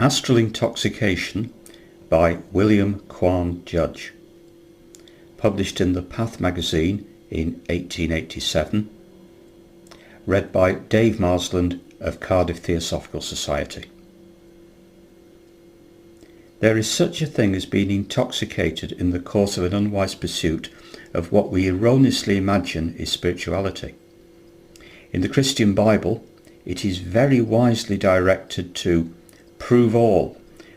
Astral Intoxication by William Quan Judge, published in the Path magazine in 1887, read by Dave Marsland of Cardiff Theosophical Society. There is such a thing as being intoxicated in the course of an unwise pursuit of what we erroneously imagine is spirituality. In the Christian Bible, it is very wisely directed to prove all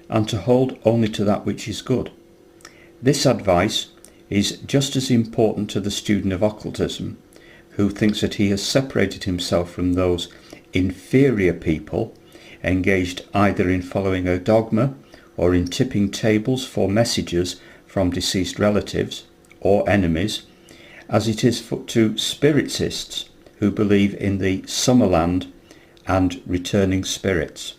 and to hold only to that which is good. This advice is just as important to the student of occultism who thinks that he has separated himself from those inferior people engaged either in following a dogma or in tipping tables for messages from deceased relatives or enemies, as it is to spiritists who believe in the Summerland and returning spirits.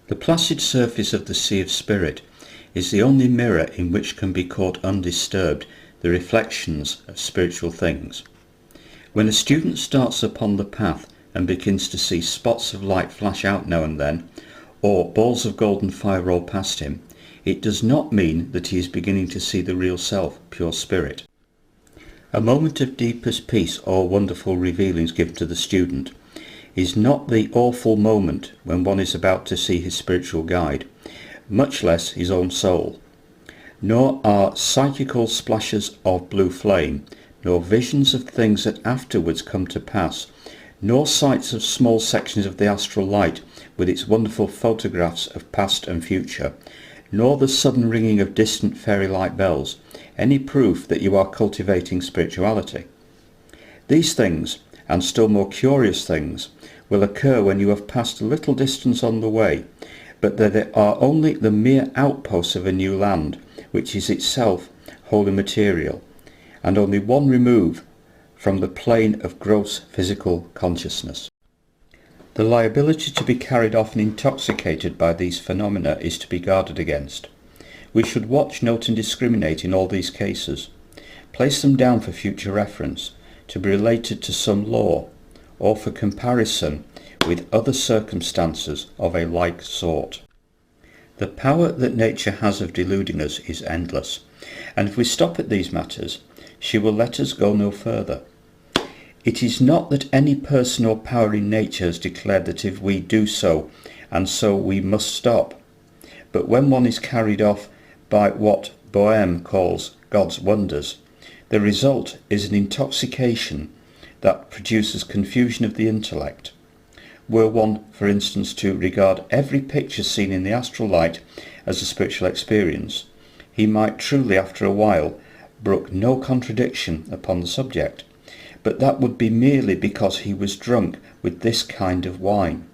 The placid surface of the sea of spirit is the only mirror in which can be caught undisturbed the reflections of spiritual things. When a student starts upon the path and begins to see spots of light flash out now and then, or balls of golden fire roll past him, it does not mean that he is beginning to see the real self, pure spirit. A moment of deepest peace or wonderful revealings given to the student is not the awful moment when one is about to see his spiritual guide, much less his own soul. Nor are psychical splashes of blue flame, nor visions of things that afterwards come to pass, nor sights of small sections of the astral light with its wonderful photographs of past and future, nor the sudden ringing of distant fairy-like bells, any proof that you are cultivating spirituality. These things, and still more curious things, will occur when you have passed a little distance on the way, but that they are only the mere outposts of a new land, which is itself wholly material, and only one remove from the plane of gross physical consciousness. The liability to be carried off and intoxicated by these phenomena is to be guarded against. We should watch, note and discriminate in all these cases. Place them down for future reference, to be related to some law, or for comparison with other circumstances of a like sort. The power that nature has of deluding us is endless, and if we stop at these matters, she will let us go no further. It is not that any person or power in nature has declared that if we do so, and so we must stop, but when one is carried off by what Boehme calls God's wonders, the result is an intoxication that produces confusion of the intellect. Were one, for instance, to regard every picture seen in the astral light as a spiritual experience, he might truly, after a while, brook no contradiction upon the subject, but that would be merely because he was drunk with this kind of wine.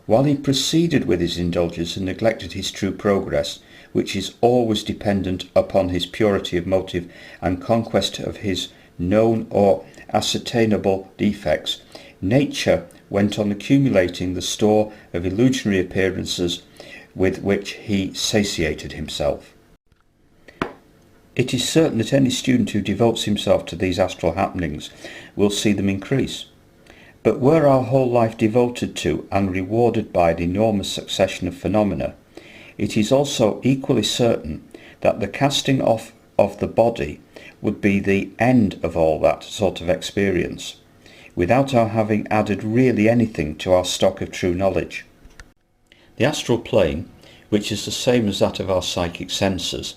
While he proceeded with his indulgence and neglected his true progress, which is always dependent upon his purity of motive and conquest of his known or ascertainable defects, nature went on accumulating the store of illusionary appearances with which he satiated himself. It is certain that any student who devotes himself to these astral happenings will see them increase. But were our whole life devoted to and rewarded by an enormous succession of phenomena, it is also equally certain that the casting off of the body would be the end of all that sort of experience, without our having added really anything to our stock of true knowledge. The astral plane, which is the same as that of our psychic senses,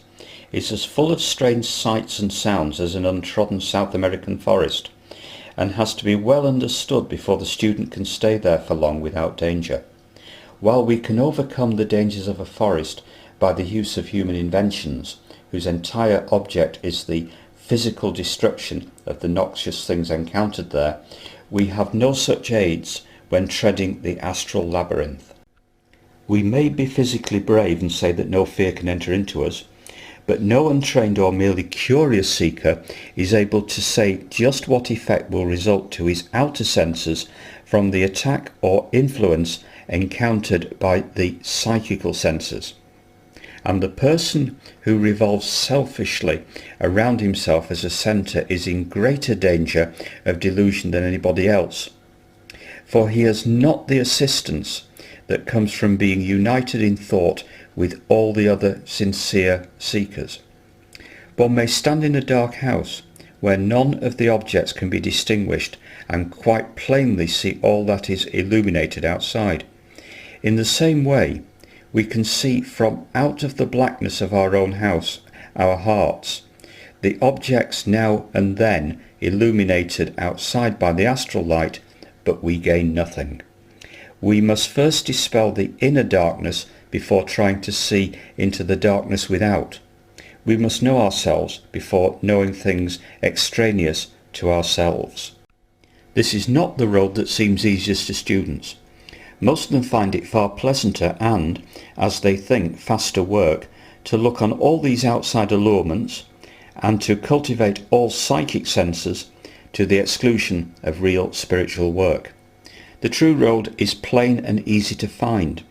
is as full of strange sights and sounds as an untrodden South American forest, and has to be well understood before the student can stay there for long without danger. While we can overcome the dangers of a forest by the use of human inventions, whose entire object is the physical destruction of the noxious things encountered there, we have no such aids when treading the astral labyrinth. We may be physically brave and say that no fear can enter into us, but no untrained or merely curious seeker is able to say just what effect will result to his outer senses from the attack or influence encountered by the psychical senses. And the person who revolves selfishly around himself as a centre is in greater danger of delusion than anybody else, for he has not the assistance that comes from being united in thought with all the other sincere seekers. One may stand in a dark house where none of the objects can be distinguished and quite plainly see all that is illuminated outside. In the same way, we can see from out of the blackness of our own house, our hearts, the objects now and then illuminated outside by the astral light, but we gain nothing. We must first dispel the inner darkness before trying to see into the darkness without. We must know ourselves before knowing things extraneous to ourselves. This is not the road that seems easiest to students. Most of them find it far pleasanter and, as they think, faster work to look on all these outside allurements and to cultivate all psychic senses to the exclusion of real spiritual work. The true road is plain and easy to find.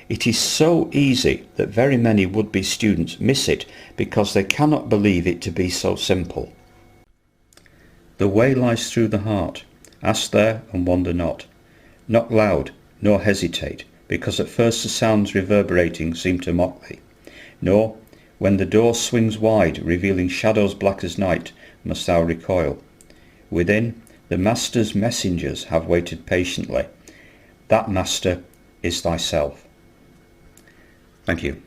It is so easy that very many would-be students miss it because they cannot believe it to be so simple. The way lies through the heart. Ask there and wonder not. Knock loud, nor hesitate, because at first the sounds reverberating seem to mock thee. Nor, when the door swings wide, revealing shadows black as night, must thou recoil. Within, the Master's messengers have waited patiently. That Master is thyself. Thank you.